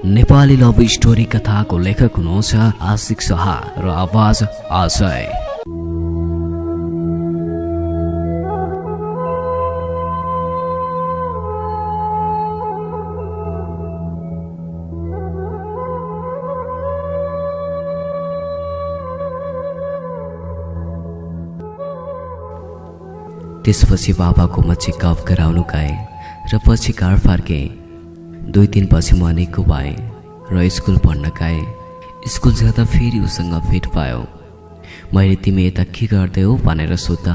Nepali love story कथाको लेखक हुनुहुन्छ आशिक शाह र आवाज आशय। त्यसपछि बाबाको म चेकअप गराउनु गएँ र पछि घर फर्केँ। 2 दिनपछि म निको भएँ र स्कुल पढ्न गएँ। स्कुल जाँदा फेरि उसँग भेट भयो। मैले तिमी यता के गर्दै हो भनेर सोध्दा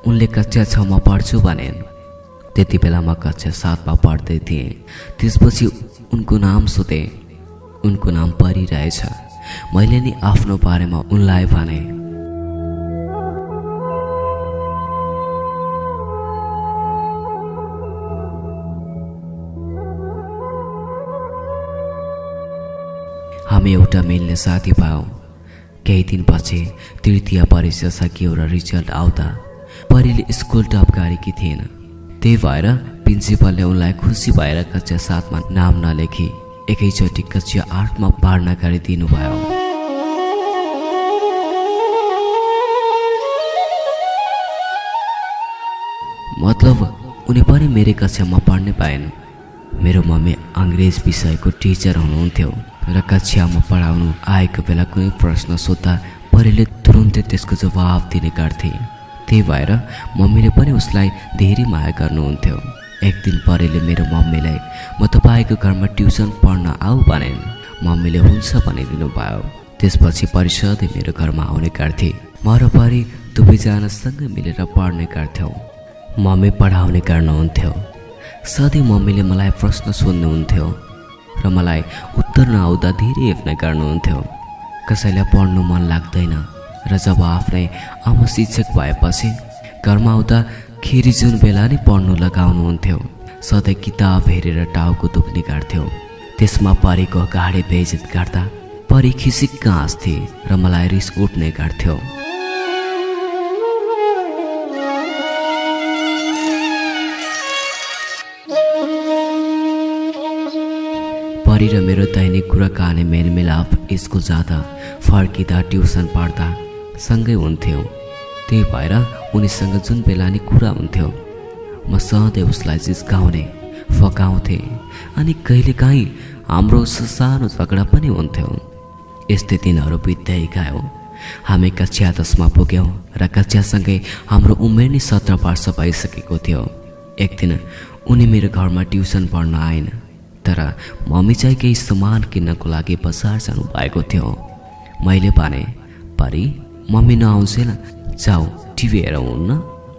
उनले कक्षा 6 मा पढ्छु भने। त्यति बेला म कक्षा 7 मा पढ्दै थिएँ। त्यसपछि उनको नाम सोधेँ। उनको नाम परी रहेछ। मैले नि आफ्नो बारेमा उनलाई भने। हामी एउटा मिल्ने साथी भयौँ। केही दिनपछि तृतीय परीक्षा सकियो र रिजल्ट आउँदा परीले स्कुल टप गरेकी थिएन। त्यही भएर प्रिन्सिपलले उनलाई खुसी भएर कक्षा 7 मा नाम नलेखी एकैचोटि कक्षा 8 मा भर्ना गरिदिनु भयो। मतलब उनी पनि मेरै कक्षामा पढ्नै पाएन। मेरो मम्मी अंग्रेज विषयको टिचर हुनुहुन्थ्यो र कक्षामा पढाउनु आएको बेला कुनै प्रश्न सोध्दा परीले तुरुन्तै त्यसको जवाफ दिने गर्थे। त्यही भएर मम्मीले पनि उसलाई धेरै माया गर्नुहुन्थ्यो। एक दिन परीले मेरो मम्मीलाई म तपाईको घरमा ट्युसन पढ्न आऊ भनेन्। मम्मीले हुन्छ भनिदिनु भयो। त्यसपछि परी सधैँ मेरो घरमा आउने गर्थे। म र परी दुवैजना सँगै मिलेर पढ्ने गर्थ्यौँ। मम्मी पढाउने गर्नुहुन्थ्यो। सधैँ मम्मीले मलाई प्रश्न सोध्नुहुन्थ्यो र मलाई उत्तर नआउँदा धेरै हेप्ने गर्नुहुन्थ्यो। कसैलाई पढ्नु मन लाग्दैन र जब आफ्नै आमा शिक्षक भएपछि घरमा आउँदा खेरि जुन बेला नै पढ्नु लगाउनुहुन्थ्यो। सधैँ किताब हेरेर टाउको दुख्ने गर्थ्यो। त्यसमा परीको गाडी बेइज्जत गर्दा परी खिसिक्क हाँस्थे र मलाई रिस उठ्ने गर्थ्यो। परी र मेरो दैनिक कुराकानी मेलमिलाप स्कुल जाँदा फर्किँदा ट्युसन पढ्दा सँगै हुन्थ्यौ। त्यही भएर उनीसँग जुन बेला नि कुरा हुन्थ्यो म सधैँ उसलाई जिस्काउने फकाउँथे अनि कहिलेकाहीँ हाम्रो सानो झगडा पनि हुन्थ्यो। यस्तै दिनहरू बित्दै गयो। हामी कक्षा 10 मा पुग्यौँ र कक्षासँगै हाम्रो उमेर नै 17 वर्ष भइसकेको थियो। एक दिन उनी मेरो घरमा ट्युसन पढ्न आइन्। तर मम्मी चाहिँ केही सामान किन्नको लागि बजार जानु भएको थियो। मैले भने परी मम्मी नआउँछेन, जाऊ टिभी हेरौँ हुन्न।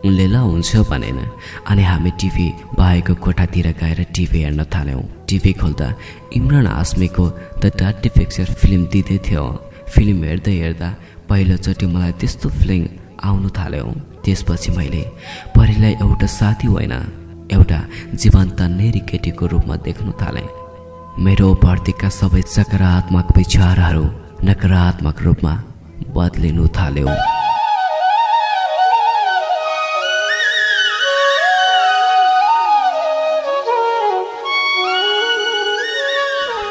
उनले ल हुन्छ भनेन अनि हामी टिभी बाहेको कोठातिर गएर टिभी हेर्न थाल्यौँ। टिभी खोल्दा इमरान हाशमीको द डर्टी पिक्चर फिल्म दिँदै थियो। फिल्म हेर्दै हेर्दा पहिलोचोटि मलाई त्यस्तो फिलिङ आउनु थाल्यो। त्यसपछि मैले परीलाई एउटा साथी होइन एउटा जीवन्त नेरी केटीको रूपमा देख्न थालेँ। मेरो प्रतिका सबै सकारात्मक विचारहरू नकारात्मक रूपमा बदलिनु थाल्यो।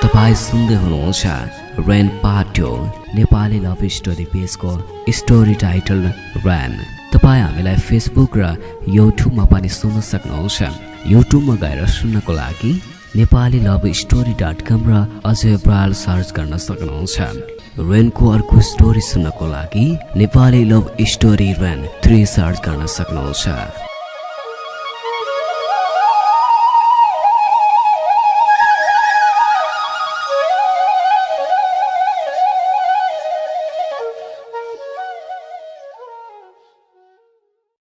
तपाईँ सुन्दै हुनुहुन्छ rain part 2 Nepali love story पेजको स्टोरी टाइटल रेन। तपाईँ हामीलाई फेसबुक र युट्युबमा पनि सुन्न सक्नुहुन्छ। युट्युबमा गएर सुन्नको लागि नेपाली लभ स्टोरी.com र अजय ब्राल सर्च गर्न सक्नुहुन्छ। रेनको अर्को स्टोरी सुन्नको लागि Nepali love story rain 3 search गर्न सक्नुहुन्छ।